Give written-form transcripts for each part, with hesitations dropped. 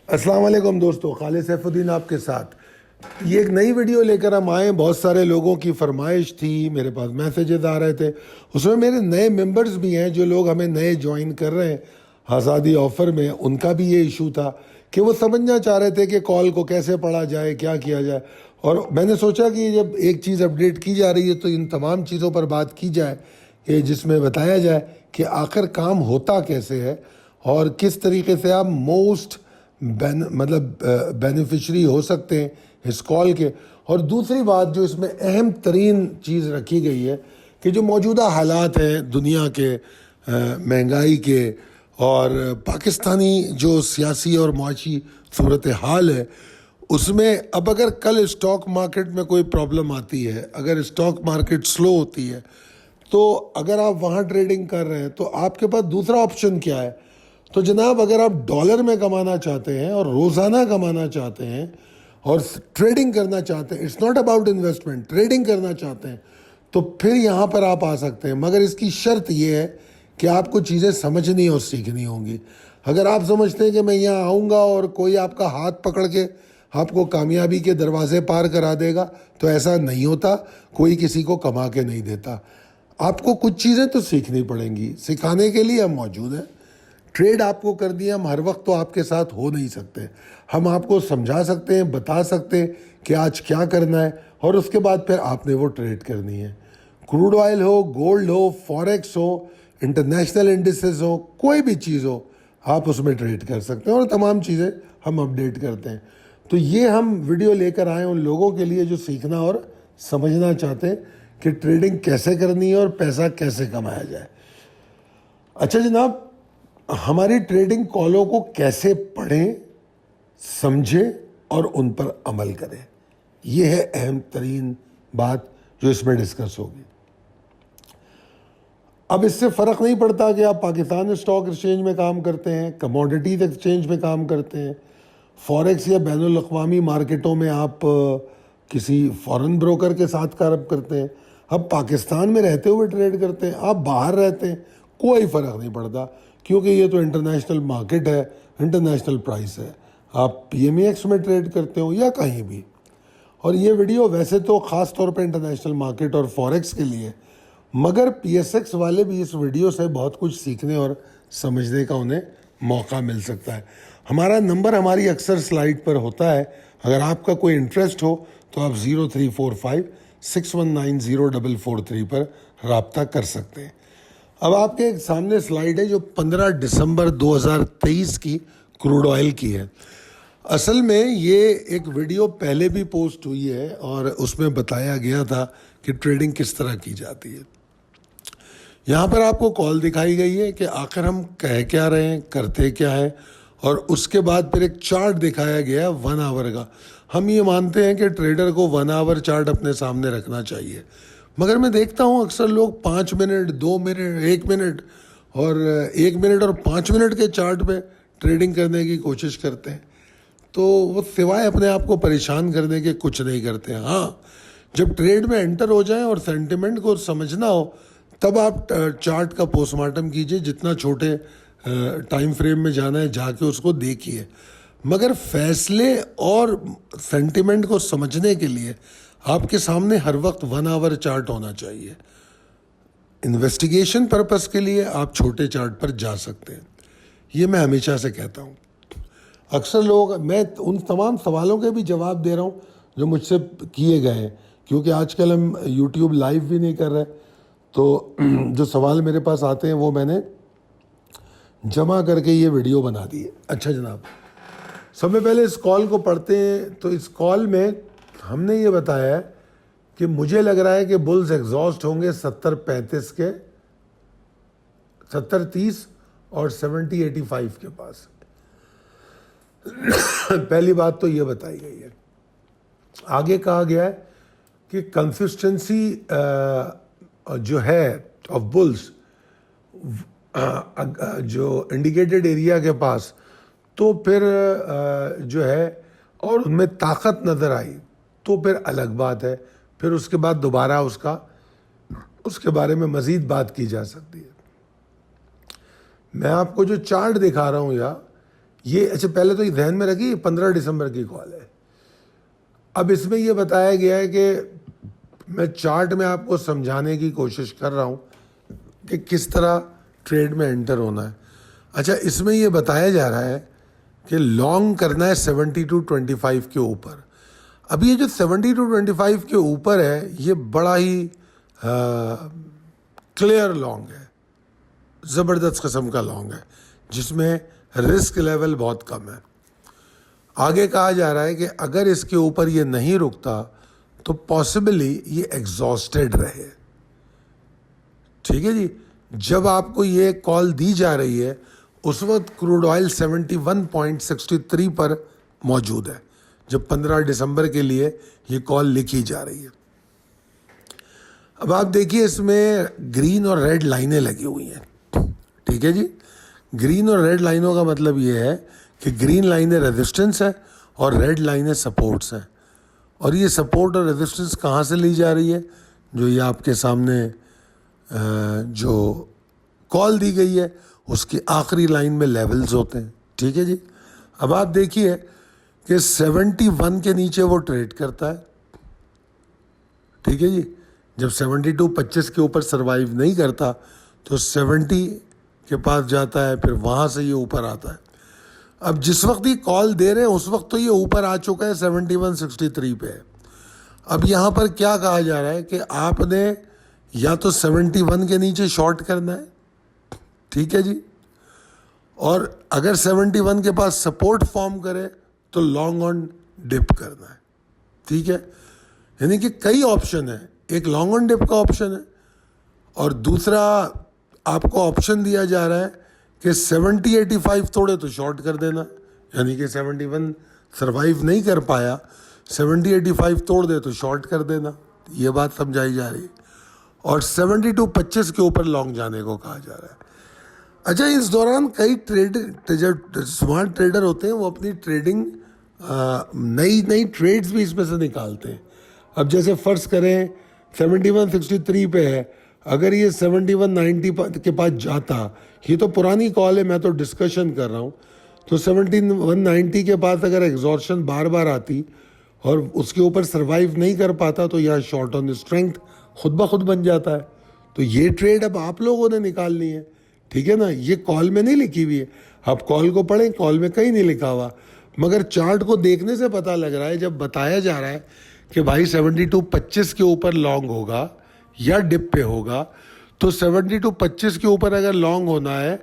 अस्सलाम वालेकुम दोस्तों, खालिद सैफुद्दीन आपके साथ। ये एक नई वीडियो लेकर हम आए। बहुत सारे लोगों की फरमाइश थी, मेरे पास मैसेजेस आ रहे थे। उसमें मेरे नए मेंबर्स भी हैं, जो लोग हमें नए ज्वाइन कर रहे हैं आज़ादी ऑफ़र में। उनका भी ये इशू था कि वो समझना चाह रहे थे कि कॉल को कैसे पढ़ा जाए, क्या किया जाए। और मैंने सोचा कि जब एक चीज़ अपडेट की जा रही है तो इन तमाम चीज़ों पर बात की जाए, कि जिसमें बताया जाए कि आखिर काम होता कैसे है और किस तरीके से आप मोस्ट बेनिफिशरी हो सकते हैं इस कॉल के। और दूसरी बात जो इसमें अहम तरीन चीज़ रखी गई है कि जो मौजूदा हालात हैं दुनिया के, महंगाई के और पाकिस्तानी जो सियासी और माशी सूरत हाल है, उसमें अब अगर कल स्टॉक मार्केट में कोई प्रॉब्लम आती है, अगर स्टॉक मार्केट स्लो होती है, तो अगर आप वहाँ ट्रेडिंग कर रहे हैं तो आपके पास दूसरा ऑप्शन क्या है? तो जनाब, अगर आप डॉलर में कमाना चाहते हैं और रोज़ाना कमाना चाहते हैं और ट्रेडिंग करना चाहते हैं, it's not about investment, trading करना चाहते हैं, तो फिर यहाँ पर आप आ सकते हैं। मगर इसकी शर्त ये है कि आपको चीज़ें समझनी और सीखनी होंगी। अगर आप समझते हैं कि मैं यहाँ आऊँगा और कोई आपका हाथ पकड़ के आपको कामयाबी के दरवाजे पार करा देगा, तो ऐसा नहीं होता। कोई किसी को कमा के नहीं देता। आपको कुछ चीज़ें तो सीखनी पड़ेंगी, सिखाने के लिए हम मौजूद हैं। ट्रेड आपको कर दिया, हम हर वक्त तो आपके साथ हो नहीं सकते। हम आपको समझा सकते हैं, बता सकते हैं कि आज क्या करना है, और उसके बाद फिर आपने वो ट्रेड करनी है। क्रूड ऑयल हो, गोल्ड हो, फॉरेक्स हो, इंटरनेशनल इंडिसेस हो, कोई भी चीज़ हो, आप उसमें ट्रेड कर सकते हैं और तमाम चीज़ें हम अपडेट करते हैं। तो ये हम वीडियो लेकर आए उन लोगों के लिए जो सीखना और समझना चाहते हैं कि ट्रेडिंग कैसे करनी है और पैसा कैसे कमाया जाए। अच्छा जनाब, हमारी ट्रेडिंग कॉलों को कैसे पढ़ें, समझें और उन पर अमल करें, यह है अहम तरीन बात जो इसमें डिस्कस होगी। अब इससे फ़र्क नहीं पड़ता कि आप पाकिस्तान स्टॉक एक्सचेंज में काम करते हैं, कमोडिटीज एक्सचेंज में काम करते हैं, फॉरेक्स या बैनुल अक़वामी मार्केटों में आप किसी फॉरेन ब्रोकर के साथ काम करते हैं, अब पाकिस्तान में रहते हुए ट्रेड करते हैं, आप बाहर रहते हैं, कोई फ़र्क नहीं पड़ता, क्योंकि ये तो इंटरनेशनल मार्केट है, इंटरनेशनल प्राइस है। आप PMEX में ट्रेड करते हो या कहीं भी। और ये वीडियो वैसे तो ख़ास तौर पे इंटरनेशनल मार्केट और फॉरेक्स के लिए, मगर PSX वाले भी इस वीडियो से बहुत कुछ सीखने और समझने का उन्हें मौका मिल सकता है। हमारा नंबर हमारी अक्सर स्लाइड पर होता है। अगर आपका कोई इंटरेस्ट हो तो आप 0345619043 पर रब्ता कर सकते हैं। अब आपके सामने स्लाइड है जो 15 दिसंबर 2023 की क्रूड ऑयल की है। असल में ये एक वीडियो पहले भी पोस्ट हुई है और उसमें बताया गया था कि ट्रेडिंग किस तरह की जाती है। यहाँ पर आपको कॉल दिखाई गई है कि आखिर हम कह क्या रहे हैं, करते क्या है, और उसके बाद फिर एक चार्ट दिखाया गया 1 आवर का। हम ये मानते हैं कि ट्रेडर को 1 आवर चार्ट अपने सामने रखना चाहिए, मगर मैं देखता हूँ अक्सर लोग 5 मिनट, 2 मिनट, 1 मिनट और 1 मिनट और 5 मिनट के चार्ट पे ट्रेडिंग करने की कोशिश करते हैं। तो वो सिवाय अपने आप को परेशान करने के कुछ नहीं करते हैं। हाँ, जब ट्रेड में एंटर हो जाएं और सेंटिमेंट को समझना हो, तब आप चार्ट का पोस्टमार्टम कीजिए। जितना छोटे टाइम फ्रेम में जाना है जाके उसको देखिए, मगर फैसले और सेंटिमेंट को समझने के लिए आपके सामने हर वक्त 1 आवर चार्ट होना चाहिए। इन्वेस्टिगेशन पर्पस के लिए आप छोटे चार्ट पर जा सकते हैं, ये मैं हमेशा से कहता हूँ। अक्सर लोग, मैं उन तमाम सवालों के भी जवाब दे रहा हूँ जो मुझसे किए गए हैं, क्योंकि आजकल हम YouTube लाइव भी नहीं कर रहे, तो जो सवाल मेरे पास आते हैं वो मैंने जमा करके ये वीडियो बना दी है। अच्छा जनाब, सबसे पहले इस कॉल को पढ़ते हैं। तो इस कॉल में हमने ये बताया है कि मुझे लग रहा है कि बुल्स एग्जॉस्ट होंगे 70-35 के, 70-30 और 70-85 के पास। पहली बात तो ये बताई गई है। आगे कहा गया है कि कंसिस्टेंसी जो है ऑफ बुल्स जो इंडिकेटेड एरिया के पास, तो फिर जो है और उनमें ताकत नज़र आई तो फिर अलग बात है। फिर उसके बाद दोबारा उसके बारे में मज़ीद बात की जा सकती है। मैं आपको जो चार्ट दिखा रहा हूँ ये अच्छा पहले तो ये ध्यान में रखिए 15 दिसंबर की कॉल है। अब इसमें ये बताया गया है कि मैं चार्ट में आपको समझाने की कोशिश कर रहा हूँ कि किस तरह ट्रेड में एंटर होना है। अच्छा इसमें ये बताया जा रहा है कि लॉन्ग करना है 70 to 25 के ऊपर। अब ये जो 70 to 25 के ऊपर है ये बड़ा ही क्लियर लॉन्ग है, ज़बरदस्त किस्म का लॉन्ग है जिसमें रिस्क लेवल बहुत कम है। आगे कहा जा रहा है कि अगर इसके ऊपर ये नहीं रुकता तो पॉसिबली ये एग्जॉस्टेड रहे। ठीक है जी, जब आपको ये कॉल दी जा रही है उस वक्त क्रूड ऑयल 71.63 पर मौजूद है जब 15 दिसंबर के लिए ये कॉल लिखी जा रही है। अब आप देखिए इसमें ग्रीन और रेड लाइनें लगी हुई हैं। ठीक है जी, ग्रीन और रेड लाइनों का मतलब ये है कि ग्रीन लाइनें रेजिस्टेंस है और रेड लाइनें सपोर्ट्स हैं। और ये सपोर्ट और रेजिस्टेंस कहाँ से ली जा रही है? जो ये आपके सामने जो कॉल दी गई है उसकी आखिरी लाइन में लेवल्स होते हैं। ठीक है जी, अब आप देखिए कि 71 के नीचे वो ट्रेड करता है। ठीक है जी, जब 72 25 के ऊपर सरवाइव नहीं करता तो 70 के पास जाता है, फिर वहाँ से ये ऊपर आता है। अब जिस वक्त ये कॉल दे रहे हैं उस वक्त तो ये ऊपर आ चुका है 71.63 पे है। अब यहाँ पर क्या कहा जा रहा है कि आपने या तो 71 के नीचे शॉर्ट करना है, ठीक है जी, और अगर 71 के पास सपोर्ट फॉर्म करे तो लॉन्ग ऑन डिप करना है। ठीक है, यानी कि कई ऑप्शन है, एक लॉन्ग ऑन डिप का ऑप्शन है और दूसरा आपको ऑप्शन दिया जा रहा है कि 70-85 तोड़े तो शॉर्ट कर देना, यानी कि 71 सरवाइव नहीं कर पाया, 70-85 तोड़ दे तो शॉर्ट कर देना, ये बात समझाई जा रही है। और 72 25 के ऊपर लॉन्ग जाने को कहा जा रहा है। अच्छा, इस दौरान कई जो स्मार्ट ट्रेडर होते हैं वो अपनी ट्रेडिंग नई नई ट्रेड्स भी इसमें से निकालते हैं। अब जैसे फ़र्ज़ करें 71.63 पे है, अगर ये 71.90 के पास जाता, ये तो पुरानी कॉल है, मैं तो डिस्कशन कर रहा हूँ, तो 71.90 के पास अगर एग्जॉर्शन बार बार आती और उसके ऊपर सरवाइव नहीं कर पाता तो यह शॉर्ट ऑन स्ट्रेंथ खुद ब खुद बन जाता है। तो ये ट्रेड अब आप लोगों ने निकालनी है, ठीक है ना, ये कॉल में नहीं लिखी हुई है। आप कॉल को पढ़ें, कॉल में कहीं नहीं लिखा हुआ, मगर चार्ट को देखने से पता लग रहा है, जब बताया जा रहा है कि भाई 72.25 के ऊपर लॉन्ग होगा या डिप पे होगा, तो 72.25 के ऊपर अगर लॉन्ग होना है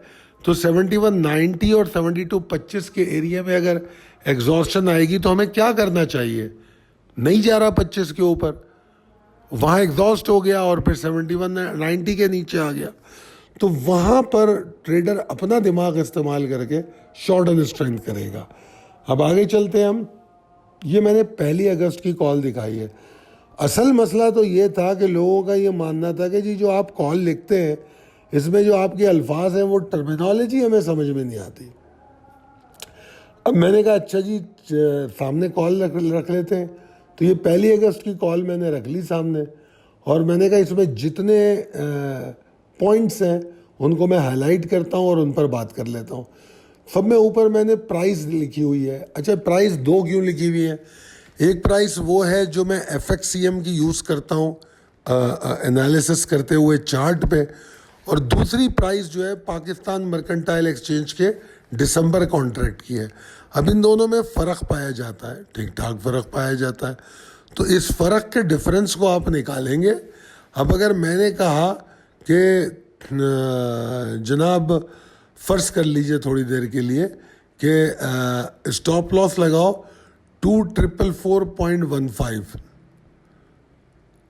तो 71.90 और 72.25 के एरिया में अगर एग्जॉस्शन आएगी तो हमें क्या करना चाहिए? नहीं जा रहा 25 के ऊपर, वहाँ एग्जॉस्ट हो गया और फिर 71.90 के नीचे आ गया, तो वहाँ पर ट्रेडर अपना दिमाग इस्तेमाल करके शॉर्ट ऑन स्ट्रेंथ करेगा। अब आगे चलते हैं हम। ये मैंने 1 अगस्त की कॉल दिखाई है। असल मसला तो ये था कि लोगों का ये मानना था कि जी जो आप कॉल लिखते हैं इसमें जो आपके अल्फाज हैं वो टर्मिनोलॉजी हमें समझ में नहीं आती। अब मैंने कहा अच्छा जी सामने कॉल रख लेते हैं, तो ये 1 अगस्त की कॉल मैंने रख ली सामने, और मैंने कहा इसमें जितने पॉइंट्स हैं उनको मैं हाईलाइट करता हूँ और उन पर बात कर लेता हूँ। सब में ऊपर मैंने प्राइस लिखी हुई है। अच्छा, प्राइस 2 क्यों लिखी हुई है? एक प्राइस वो है जो मैं FXCM की यूज़ करता हूँ एनालिसिस करते हुए चार्ट पे, और दूसरी प्राइस जो है पाकिस्तान मर्केंटाइल एक्सचेंज के दिसंबर कॉन्ट्रैक्ट की है। अब इन दोनों में फ़र्क पाया जाता है, ठीक ठाक फ़र्क पाया जाता है, तो इस फ़र्क के डिफरेंस को आप निकालेंगे। अब अगर मैंने कहा कि जनाब फ़र्ज़ कर लीजिए थोड़ी देर के लिए कि स्टॉप लॉस लगाओ 2444.15,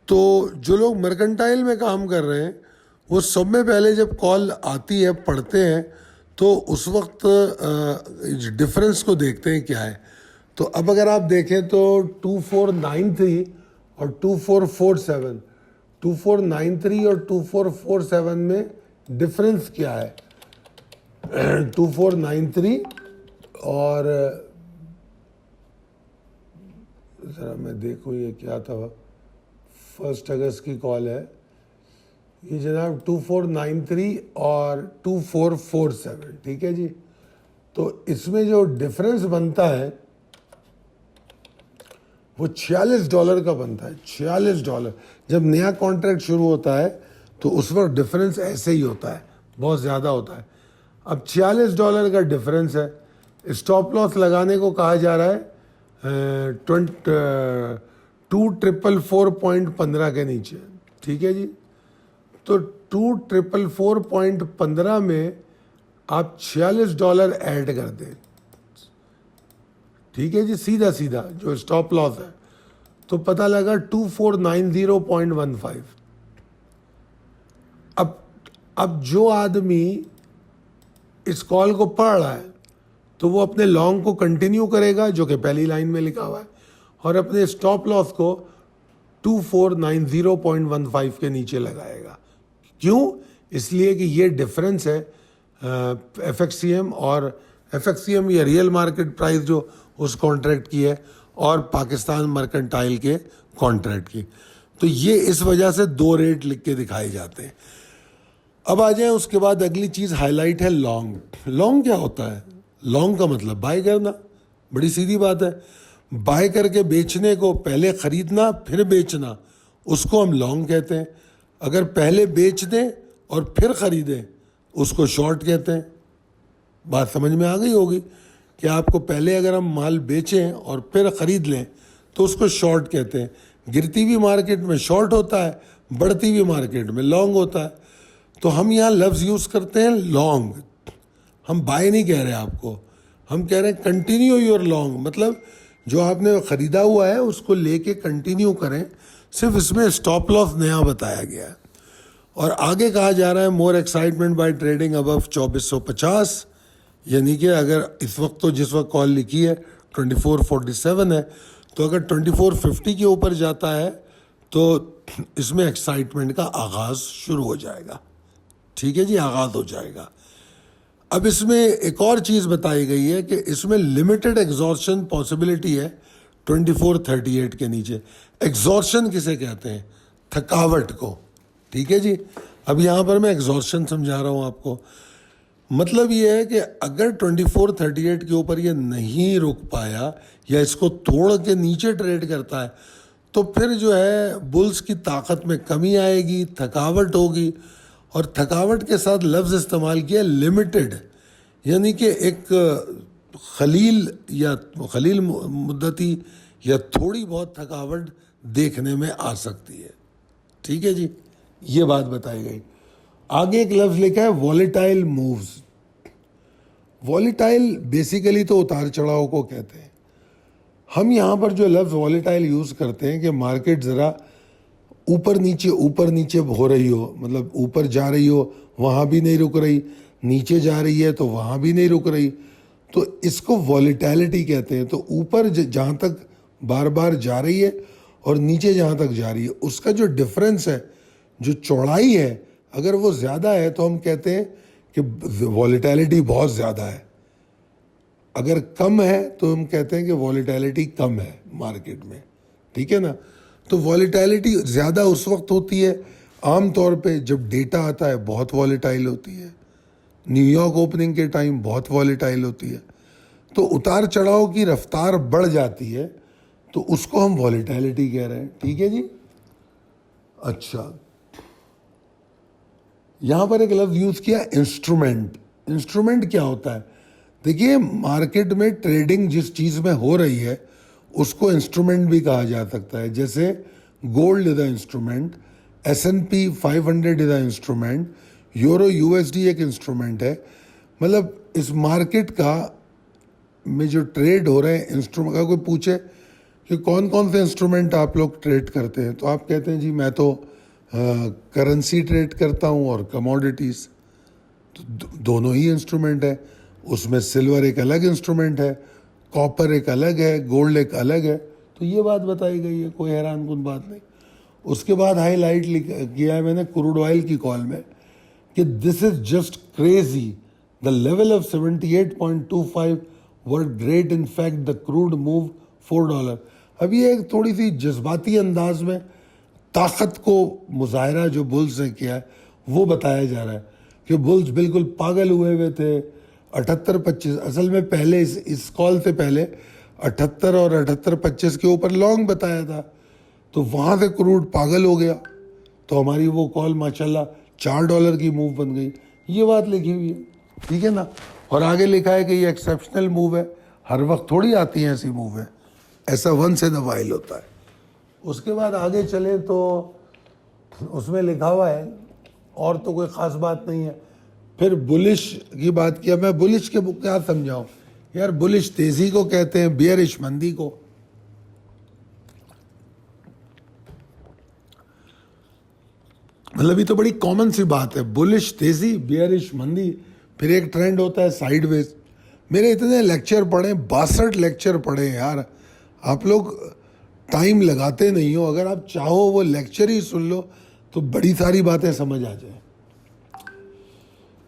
तो जो लोग मर्केंटाइल में काम कर रहे हैं वो सब में पहले जब कॉल आती है पढ़ते हैं तो उस वक्त डिफरेंस को देखते हैं क्या है। तो अब अगर आप देखें तो 2493 और 2447, 2493 और 2447 में डिफरेंस क्या है? 2493 और ज़रा मैं देखूँ ये क्या था, 1 अगस्त की कॉल है ये जनाब, 2493 और 2447, ठीक है जी। तो इसमें जो डिफरेंस बनता है वो $46 का बनता है। $46 जब नया कॉन्ट्रैक्ट शुरू होता है तो उस वक्त डिफरेंस ऐसे ही होता है, बहुत ज़्यादा होता है। अब $46 का डिफरेंस है, स्टॉप लॉस लगाने को कहा जा रहा है 2444.15 के नीचे, ठीक है जी। तो 2444.15 में आप $46 ऐड कर दें, ठीक है जी, सीधा सीधा जो स्टॉप लॉस है, तो पता लगा 2490.15। अब जो आदमी इस कॉल को पढ़ रहा है तो वो अपने लॉन्ग को कंटिन्यू करेगा जो कि पहली लाइन में लिखा हुआ है, और अपने स्टॉप लॉस को 2490.15 के नीचे लगाएगा। क्यों? इसलिए कि ये डिफरेंस है एफएक्सीएम और एफएक्सीएम या रियल मार्केट प्राइस जो उस कॉन्ट्रैक्ट की है और पाकिस्तान मर्केंटाइल के कॉन्ट्रैक्ट की। तो ये इस वजह से दो रेट लिख के दिखाए जाते हैं। अब आ जाए उसके बाद अगली चीज़ हाईलाइट है लॉन्ग। लॉन्ग क्या होता है? लॉन्ग का मतलब बाय करना, बड़ी सीधी बात है। बाय करके बेचने को, पहले खरीदना फिर बेचना, उसको हम लॉन्ग कहते हैं। अगर पहले बेच दें और फिर खरीदें उसको शॉर्ट कहते हैं। बात समझ में आ गई होगी कि आपको पहले अगर हम माल बेचें और फिर ख़रीद लें तो उसको शॉर्ट कहते हैं। गिरती हुई मार्केट में शॉर्ट होता है, बढ़ती हुई मार्केट में लॉन्ग होता है। तो हम यहाँ लफ्ज़ यूज़ करते हैं लॉन्ग। हम बाय नहीं कह रहे आपको, हम कह रहे हैं कंटिन्यू योर लॉन्ग, मतलब जो आपने ख़रीदा हुआ है उसको लेके कंटिन्यू करें। सिर्फ इसमें स्टॉप लॉस नया बताया गया है। और आगे कहा जा रहा है मोर एक्साइटमेंट बाय ट्रेडिंग अबव 2450, यानी कि अगर इस वक्त तो जिस वक्त कॉल लिखी है 2447 है, तो अगर 2450 के ऊपर जाता है तो इसमें एक्साइटमेंट का आगाज़ शुरू हो जाएगा, ठीक है जी, आगाज़ हो जाएगा। अब इसमें एक और चीज़ बताई गई है कि इसमें लिमिटेड एग्जॉर्शन पॉसिबिलिटी है 2438 के नीचे। एग्जॉर्शन किसे कहते हैं? थकावट को, ठीक है जी। अब यहाँ पर मैं एग्जॉर्शन समझा रहा हूँ आपको। मतलब ये है कि अगर 2438 के ऊपर ये नहीं रुक पाया या इसको तोड़ के नीचे ट्रेड करता है तो फिर जो है बुल्स की ताकत में कमी आएगी, थकावट होगी। और थकावट के साथ लफ्ज़ इस्तेमाल किया लिमिटेड, यानी कि एक खलील मुद्दती या थोड़ी बहुत थकावट देखने में आ सकती है, ठीक है जी। ये बात बताई गई। आगे एक लफ्ज़ लिखा है वॉलेटाइल मूव्स। वॉलेटाइल बेसिकली तो उतार चढ़ाव को कहते हैं। हम यहाँ पर जो लफ्ज़ वॉलेटाइल यूज़ करते हैं कि मार्केट ज़रा ऊपर नीचे हो रही हो, मतलब ऊपर जा रही हो वहाँ भी नहीं रुक रही, नीचे जा रही है तो वहाँ भी नहीं रुक रही, तो इसको वॉलेटिलिटी कहते हैं। तो ऊपर जहाँ तक बार बार जा रही है और नीचे जहाँ तक जा रही है उसका जो डिफरेंस है, जो चौड़ाई है, अगर वो ज़्यादा है तो हम कहते हैं कि वॉलेटिलिटी बहुत ज़्यादा है। अगर कम है तो हम कहते हैं कि वॉलेटिलिटी कम है मार्केट में, ठीक है ना। तो वॉलेटिलिटी ज़्यादा उस वक्त होती है आम तौर पे जब डेटा आता है, बहुत वॉलेटाइल होती है। न्यूयॉर्क ओपनिंग के टाइम बहुत वॉलेटाइल होती है। तो उतार चढ़ाव की रफ्तार बढ़ जाती है तो उसको हम वॉलेटिलिटी कह रहे हैं, ठीक है जी। अच्छा, यहाँ पर एक लफ्ज़ यूज़ किया इंस्ट्रूमेंट। इंस्ट्रूमेंट क्या होता है? देखिए, मार्केट में ट्रेडिंग जिस चीज़ में हो रही है उसको इंस्ट्रूमेंट भी कहा जा सकता है। जैसे gold is the instrument, S&P 500 is the instrument, euro USD एक इंस्ट्रूमेंट है। मतलब इस मार्केट का में जो ट्रेड हो रहे हैं इंस्ट्रूमेंट का, कोई पूछे कि कौन कौन से इंस्ट्रूमेंट आप लोग ट्रेड करते हैं तो आप कहते हैं जी मैं तो करेंसी ट्रेड करता हूँ और कमोडिटीज़। तो दोनों ही इंस्ट्रूमेंट है। उसमें सिल्वर एक अलग इंस्ट्रूमेंट है, कॉपर एक अलग है, गोल्ड एक अलग है। तो ये बात बताई गई है, कोई हैरानकुन बात नहीं। उसके बाद हाईलाइट किया है मैंने क्रूड ऑयल की कॉल में कि this is just crazy, the level of 78.25 were great, in fact the crude move $4। अब ये एक थोड़ी सी जज्बाती अंदाज में ताकत को मुजाहरा जो बुल्स ने किया है वो बताया जा रहा है कि बुल्स बिल्कुल पागल हुए थे, 78-25, असल में पहले इस कॉल से पहले 78 और 78-25 के ऊपर लॉन्ग बताया था, तो वहाँ से क्रूड पागल हो गया, तो हमारी वो कॉल माशाल्लाह $4 की मूव बन गई। ये बात लिखी हुई है, ठीक है ना। और आगे लिखा है कि ये एक्सेप्शनल मूव है, हर वक्त थोड़ी आती है ऐसी मूव है, ऐसा वंस इन अ वाइल होता है। उसके बाद आगे चले तो उसमें लिखा हुआ है, और तो कोई ख़ास बात नहीं है। फिर बुलिश की बात किया, मैं बुलिश के क्या समझाऊं यार, बुलिश तेज़ी को कहते हैं, बियरिश मंदी को। मतलब ये तो बड़ी कॉमन सी बात है, बुलिश तेज़ी, बियरिश मंदी, फिर एक ट्रेंड होता है साइडवेज। मेरे इतने लेक्चर पढ़े, 62 लेक्चर पढ़े यार, आप लोग टाइम लगाते नहीं हो। अगर आप चाहो वो लेक्चर ही सुन लो तो बड़ी सारी बातें समझ आ जाए।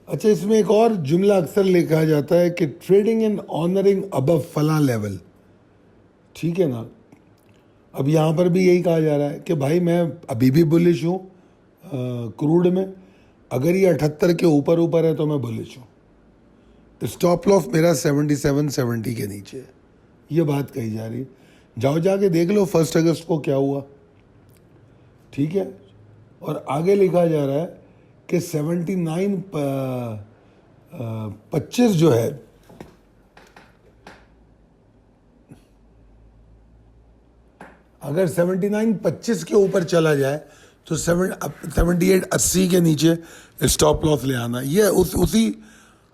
अच्छा, इसमें एक और जुमला अक्सर लिखा जाता है कि ट्रेडिंग इन ऑनरिंग अबव फला लेवल, ठीक है ना। अब यहाँ पर भी यही कहा जा रहा है कि भाई मैं अभी भी बुलिश हूँ क्रूड में, अगर ये 78 के ऊपर है तो मैं बुलिश हूँ। स्टॉप लॉस मेरा 77-70 के नीचे है, ये बात कही जा रही है। जाओ जाके देख लो 1 अगस्त को क्या हुआ, ठीक है। और आगे लिखा जा रहा है कि 79-25 जो है, अगर 79-25 के ऊपर चला जाए तो 78-80 के नीचे स्टॉप लॉस ले आना। ये उसी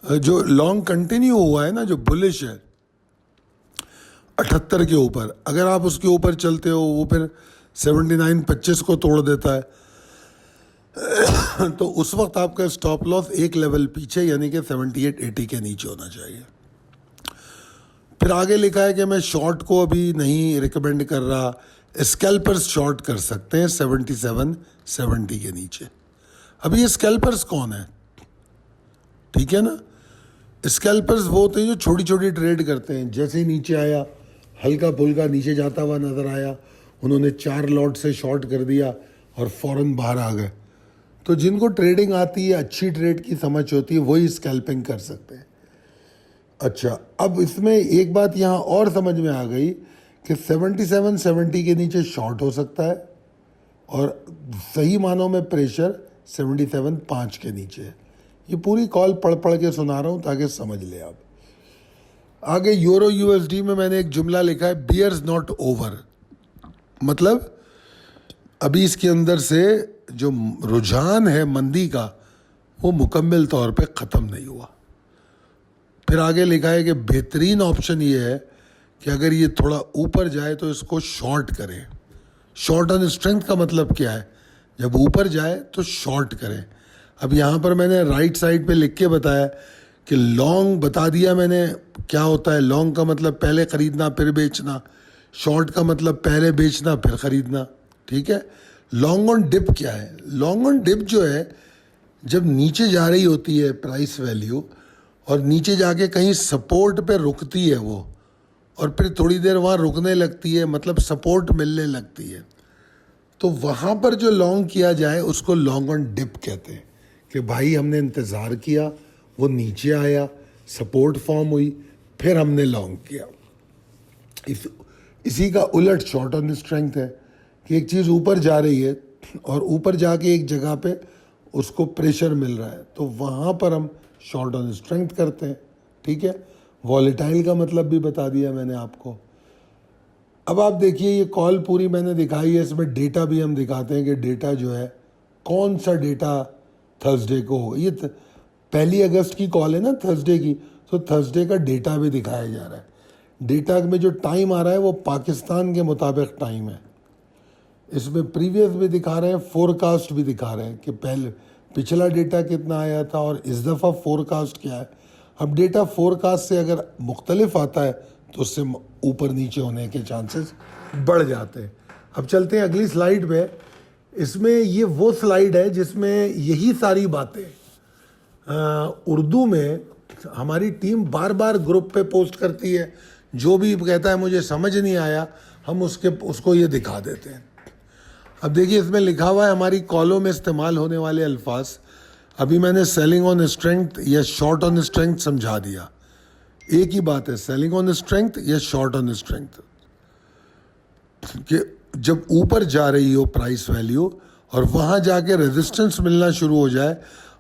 जो लॉन्ग कंटिन्यू हुआ है ना, जो बुलिश है 78 के ऊपर, अगर आप उसके ऊपर चलते हो वो फिर 79-25 को तोड़ देता है तो उस वक्त आपका स्टॉप लॉस एक लेवल पीछे यानी कि 78-80 के नीचे होना चाहिए। फिर आगे लिखा है कि मैं शॉर्ट को अभी नहीं रिकमेंड कर रहा, स्कैल्पर्स शॉर्ट कर सकते हैं 77-70 के नीचे। अभी ये स्कैल्पर्स कौन है, ठीक है ना। स्कैल्पर्स वो होते हैं जो छोटी छोटी ट्रेड करते हैं, जैसे ही नीचे आया हल्का फुल्का नीचे जाता हुआ नज़र आया, उन्होंने 4 लॉट से शॉर्ट कर दिया और फ़ौरन बाहर आ गए। तो जिनको ट्रेडिंग आती है, अच्छी ट्रेड की समझ होती है, वही स्कैल्पिंग कर सकते हैं। अच्छा, अब इसमें एक बात यहाँ और समझ में आ गई कि 77-70 के नीचे शॉर्ट हो सकता है, और सही मानों में प्रेशर 77.5 के नीचे है। ये पूरी कॉल पढ़ पढ़ के सुना रहा हूँ ताकि समझ ले आप। आगे यूरो यूएसडी में मैंने एक जुमला लिखा है, बियर्स नॉट ओवर, मतलब अभी इसके अंदर से जो रुझान है मंदी का वो मुकम्मल तौर पे ख़त्म नहीं हुआ। फिर आगे लिखा है कि बेहतरीन ऑप्शन ये है कि अगर ये थोड़ा ऊपर जाए तो इसको शॉर्ट करें। शॉर्ट ऑन स्ट्रेंथ का मतलब क्या है, जब ऊपर जाए तो शॉर्ट करें। अब यहाँ पर मैंने राइट साइड पे लिख के बताया कि लॉन्ग बता दिया मैंने क्या होता है। लॉन्ग का मतलब पहले ख़रीदना फिर बेचना, शॉर्ट का मतलब पहले बेचना फिर ख़रीदना, ठीक है। लॉन्ग ऑन डिप क्या है, लॉन्ग ऑन डिप जो है जब नीचे जा रही होती है प्राइस वैल्यू और नीचे जाके कहीं सपोर्ट पे रुकती है वो, और फिर थोड़ी देर वहाँ रुकने लगती है, मतलब सपोर्ट मिलने लगती है, तो वहाँ पर जो लॉन्ग किया जाए उसको लॉन्ग ऑन डिप कहते हैं कि भाई हमने इंतज़ार किया, वो नीचे आया, सपोर्ट फॉर्म हुई, फिर हमने लॉन्ग किया। इसी का उलट शॉर्ट ऑन स्ट्रेंथ है कि एक चीज़ ऊपर जा रही है और ऊपर जाके एक जगह पे उसको प्रेशर मिल रहा है, तो वहाँ पर हम शॉर्ट ऑन स्ट्रेंथ करते हैं, ठीक है। वॉलेटाइल का मतलब भी बता दिया मैंने आपको। अब आप देखिए ये कॉल पूरी मैंने दिखाई है, इसमें डेटा भी हम दिखाते हैं कि डेटा जो है कौन सा डेटा थर्सडे को हो। ये 1 अगस्त की कॉल है ना थर्सडे की, तो थर्सडे का डेटा भी दिखाया जा रहा है। डेटा में जो टाइम आ रहा है वो पाकिस्तान के मुताबिक टाइम है। इसमें प्रीवियस भी दिखा रहे हैं, फोरकास्ट भी दिखा रहे हैं कि पहले पिछला डेटा कितना आया था और इस दफ़ा फोरकास्ट क्या है। अब डेटा फोरकास्ट से अगर मुख्तलिफ आता है तो उससे ऊपर नीचे होने के चांसेस बढ़ जाते हैं। अब चलते हैं अगली स्लाइड पे। इसमें ये वो स्लाइड है जिसमें यही सारी बातें उर्दू में हमारी टीम बार बार ग्रुप पे पोस्ट करती है। जो भी कहता है मुझे समझ नहीं आया, हम उसको ये दिखा देते हैं। अब देखिए इसमें लिखा हुआ है हमारी कॉलों में इस्तेमाल होने वाले अल्फाज। अभी मैंने सेलिंग ऑन स्ट्रेंथ या शॉर्ट ऑन स्ट्रेंथ समझा दिया। एक ही बात है, सेलिंग ऑन स्ट्रेंथ या शॉर्ट ऑन स्ट्रेंथ, कि जब ऊपर जा रही हो प्राइस वैल्यू और वहाँ जाके रेजिस्टेंस मिलना शुरू हो जाए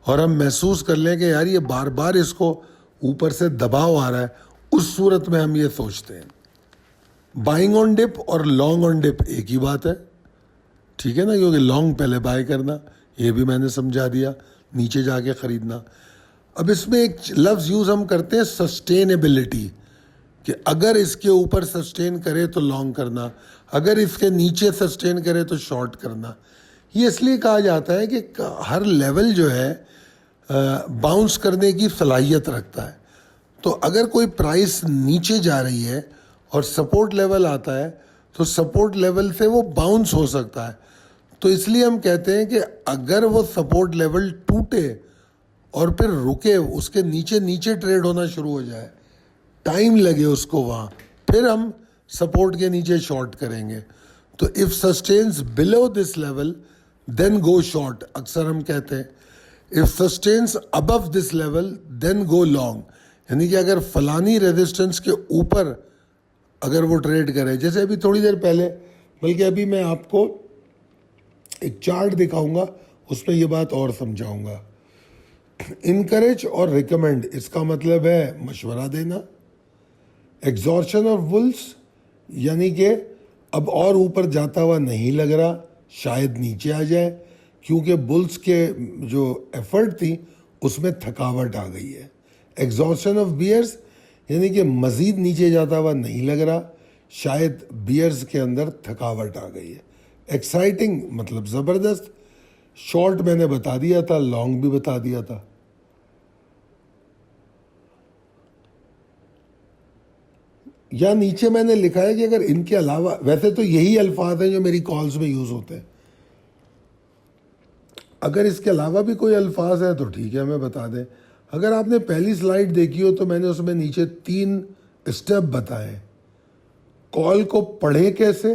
और हम महसूस कर लें कि यार ये बार बार इसको ऊपर से दबाव आ रहा है, उस सूरत में हम ये सोचते हैं। बाइंग ऑन डिप और लॉन्ग ऑन डिप एक ही बात है, ठीक है ना, क्योंकि लॉन्ग पहले बाय करना, ये भी मैंने समझा दिया, नीचे जाके ख़रीदना। अब इसमें एक लफ्ज़ यूज़ हम करते हैं सस्टेनेबिलिटी, कि अगर इसके ऊपर सस्टेन करे तो लॉन्ग करना, अगर इसके नीचे सस्टेन करे तो शॉर्ट करना। ये इसलिए कहा जाता है कि हर लेवल जो है बाउंस करने की सलाहियत रखता है। तो अगर कोई प्राइस नीचे जा रही है और सपोर्ट लेवल आता है तो सपोर्ट लेवल से वो बाउंस हो सकता है। तो इसलिए हम कहते हैं कि अगर वो सपोर्ट लेवल टूटे और फिर रुके, उसके नीचे नीचे ट्रेड होना शुरू हो जाए, टाइम लगे उसको वहाँ, फिर हम सपोर्ट के नीचे शॉर्ट करेंगे। तो if sustains below this level then go short, अक्सर हम कहते हैं। If sustains above this level then go long, यानी कि अगर फलानी रेजिस्टेंस के ऊपर अगर वो ट्रेड करे, जैसे अभी थोड़ी देर पहले, बल्कि अभी मैं आपको एक चार्ट दिखाऊंगा, उसमें ये बात और समझाऊंगा। इनकरेज और रिकमेंड, इसका मतलब है मशवरा देना। एग्जॉर्शन ऑफ बुल्स, यानी कि अब और ऊपर जाता हुआ नहीं लग रहा, शायद नीचे आ जाए, क्योंकि बुल्स के जो एफर्ट थी उसमें थकावट आ गई है। एग्जॉर्शन ऑफ बियर्स, यानी कि मज़ीद नीचे जाता हुआ नहीं लग रहा, शायद बियर्स के अंदर थकावट आ गई है। एक्साइटिंग मतलब ज़बरदस्त। शॉर्ट मैंने बता दिया था, लॉन्ग भी बता दिया था। या नीचे मैंने लिखा है कि अगर इनके अलावा, वैसे तो यही अल्फाज हैं जो मेरी कॉल्स में यूज़ होते हैं, अगर इसके अलावा भी कोई अल्फाज है तो ठीक है, हमें बता दें। अगर आपने पहली स्लाइड देखी हो तो मैंने उसमें नीचे 3 स्टेप बताए। कॉल को पढ़े कैसे,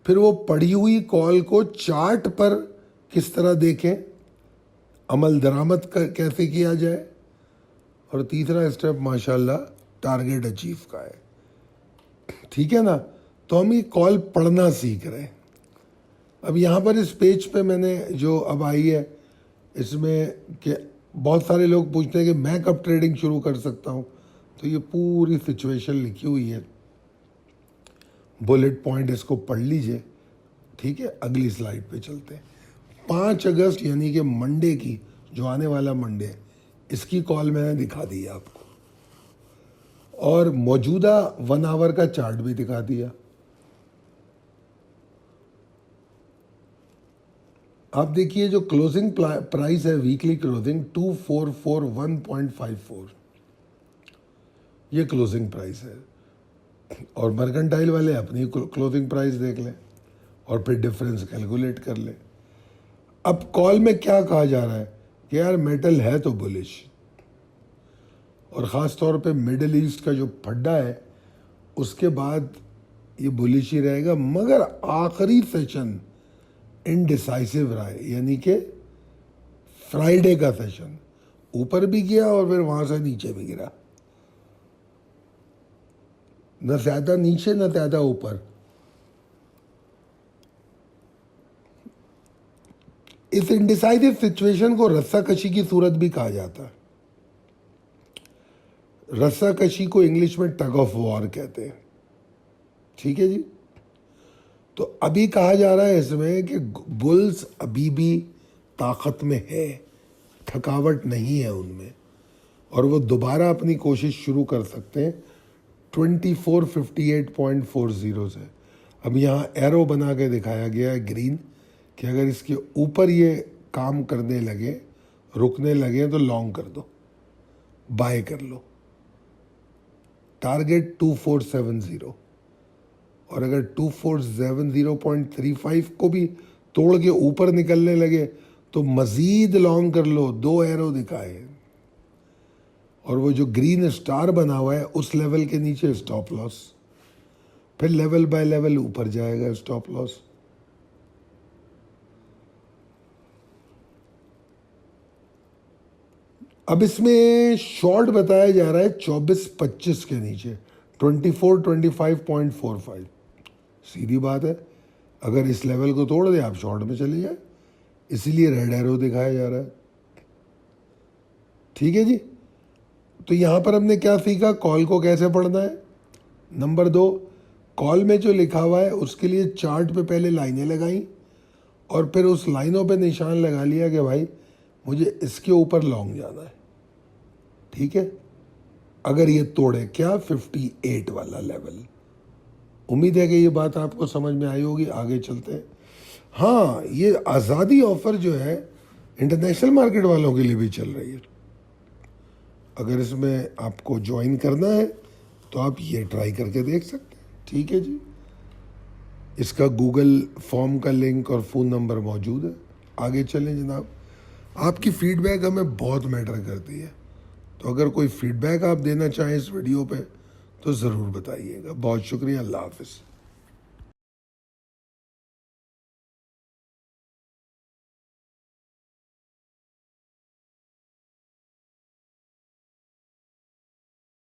फिर वो पढ़ी हुई कॉल को चार्ट पर किस तरह देखें, अमल दरामद कैसे किया जाए, और तीसरा स्टेप माशाल्लाह टारगेट अचीव का है। ठीक है ना, तो हम ये कॉल पढ़ना सीख रहे हैं। अब यहाँ पर इस पेज पे मैंने जो अब आई है, इसमें कि बहुत सारे लोग पूछते हैं कि मैं कब ट्रेडिंग शुरू कर सकता हूँ, तो ये पूरी सिचुएशन लिखी हुई है, बुलेट पॉइंट इसको पढ़ लीजिए। ठीक है, अगली स्लाइड पे चलते हैं। 5 अगस्त यानी कि मंडे की, जो आने वाला मंडे है, इसकी कॉल मैंने दिखा दी है आपको, और मौजूदा 1 आवर का चार्ट भी दिखा दिया। आप देखिए जो क्लोजिंग प्राइस है, वीकली क्लोजिंग 2441.54, ये क्लोजिंग प्राइस है। और मर्केंटाइल वाले अपनी क्लोजिंग प्राइस देख लें और फिर डिफरेंस कैलकुलेट कर लें। अब कॉल में क्या कहा जा रहा है कि यार मेटल है तो बुलिश, और ख़ास तौर पे मिडिल ईस्ट का जो फड्डा है उसके बाद ये बुलिश ही रहेगा, मगर आखिरी सेशन इनडिसाइसिव रहा है, यानी कि फ्राइडे का सेशन ऊपर भी गया और फिर वहां से नीचे भी गिरा, न ज़्यादा नीचे न ज़्यादा ऊपर। इस इनडिसाइसिव सिचुएशन को रस्साकशी की सूरत भी कहा जाता है। रस्साकशी को इंग्लिश में टग ऑफ वॉर कहते हैं। ठीक है जी, तो अभी कहा जा रहा है इसमें कि बुल्स अभी भी ताकत में है, थकावट नहीं है उनमें, और वो दोबारा अपनी कोशिश शुरू कर सकते हैं 2458.40 से। अब यहाँ एरो बना के दिखाया गया है ग्रीन, कि अगर इसके ऊपर ये काम करने लगे, रुकने लगे, तो लॉन्ग कर दो, बाय कर लो। टारगेट 2470, और अगर 2470.35 को भी तोड़ के ऊपर निकलने लगे तो मज़ीद लॉन्ग कर लो। 2 एरो दिखाए, और वो जो ग्रीन स्टार बना हुआ है उस लेवल के नीचे स्टॉप लॉस, फिर लेवल बाय लेवल ऊपर जाएगा स्टॉप लॉस। अब इसमें शॉर्ट बताया जा रहा है 24-25 के नीचे, 24-25.45। सीधी बात है, अगर इस लेवल को तोड़ दे आप शॉर्ट में चले जाए, इसीलिए रेड एरो दिखाया जा रहा है। ठीक है जी। तो यहाँ पर हमने क्या सीखा, कॉल को कैसे पढ़ना है। नंबर 2, कॉल में जो लिखा हुआ है उसके लिए चार्ट पे पहले लाइनें लगाई और फिर उस लाइनों पे निशान लगा लिया कि भाई मुझे इसके ऊपर लॉन्ग जाना है। ठीक है, अगर ये तोड़े क्या 58 वाला लेवल। उम्मीद है कि ये बात आपको समझ में आई होगी। आगे चलते हैं। हाँ, ये आज़ादी ऑफर जो है इंटरनेशनल मार्केट वालों के लिए भी चल रही है। अगर इसमें आपको ज्वाइन करना है तो आप ये ट्राई करके देख सकते हैं। ठीक है जी। इसका गूगल फॉर्म का लिंक और फ़ोन नंबर मौजूद है। आगे चलें जनाब। आपकी फीडबैक हमें बहुत मैटर करती है, तो अगर कोई फीडबैक आप देना चाहें इस वीडियो पे तो ज़रूर बताइएगा। बहुत शुक्रिया। अल्लाह हाफ़िज़।